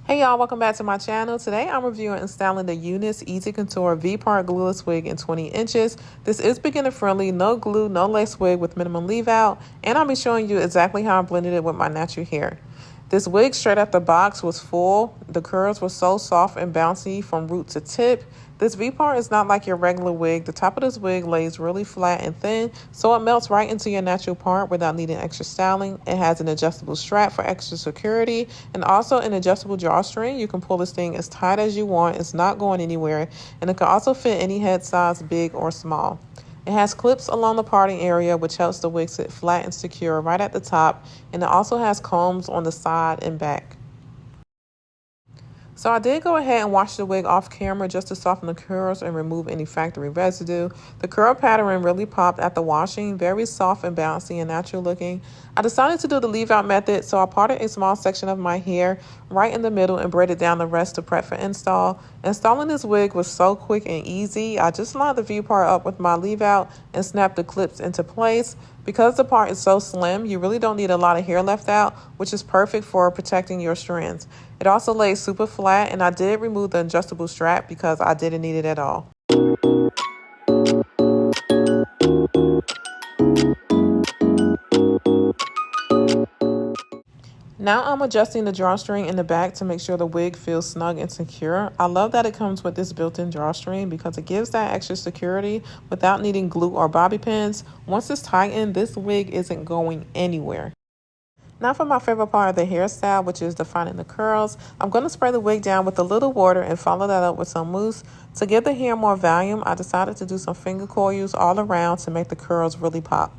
Hey y'all, welcome back to my channel. Today I'm reviewing and styling the UNice EasiContour V-part glueless wig in 20 inches. This is beginner friendly, no glue, no lace wig with minimum leave out, and I'll be showing you exactly how I blended it with my natural hair. This wig straight out the box was full. The curls were so soft and bouncy from root to tip. This V-part is not like your regular wig. The top of this wig lays really flat and thin, so it melts right into your natural part without needing extra styling. It has an adjustable strap for extra security and also an adjustable drawstring. You can pull this thing as tight as you want. It's not going anywhere, and it can also fit any head size, big or small. It has clips along the parting area, which helps the wig sit flat and secure right at the top, and it also has combs on the side and back. So I did go ahead and wash the wig off camera just to soften the curls and remove any factory residue. The curl pattern really popped at the washing, very soft and bouncy and natural looking. I decided to do the leave out method, so I parted a small section of my hair right in the middle and braided down the rest to prep for install. Installing this wig was so quick and easy. I just lined the V part up with my leave out and snapped the clips into place. Because the part is so slim, you really don't need a lot of hair left out, which is perfect for protecting your strands. It also lays super flat, and I did remove the adjustable strap because I didn't need it at all. Now I'm adjusting the drawstring in the back to make sure the wig feels snug and secure. I love that it comes with this built-in drawstring because it gives that extra security without needing glue or bobby pins. Once it's tightened, this wig isn't going anywhere. Now for my favorite part of the hairstyle, which is defining the curls. I'm going to spray the wig down with a little water and follow that up with some mousse. To give the hair more volume, I decided to do some finger coils all around to make the curls really pop.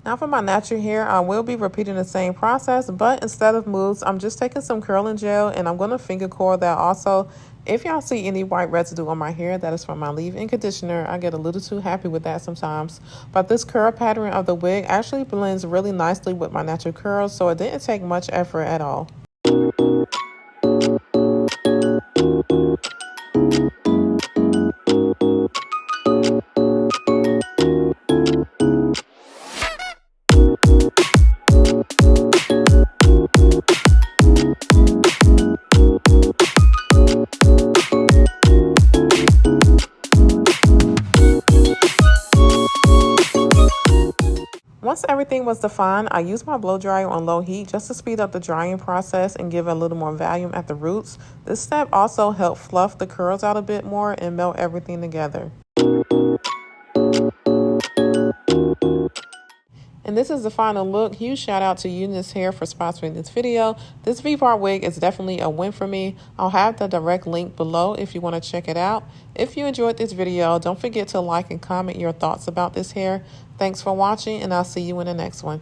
Now for my natural hair, I will be repeating the same process, but instead of mousse, I'm just taking some curling gel and I'm going to finger coil that also. If y'all see any white residue on my hair, that is from my leave-in conditioner. I get a little too happy with that sometimes. But this curl pattern of the wig actually blends really nicely with my natural curls, so it didn't take much effort at all. Once everything was defined, I used my blow dryer on low heat just to speed up the drying process and give it a little more volume at the roots. This step also helped fluff the curls out a bit more and melt everything together. And this is the final look. Huge shout out to Unicehair for sponsoring this video. This V-part wig is definitely a win for me. I'll have the direct link below if you want to check it out. If you enjoyed this video, don't forget to like and comment your thoughts about this hair. Thanks for watching, and I'll see you in the next one.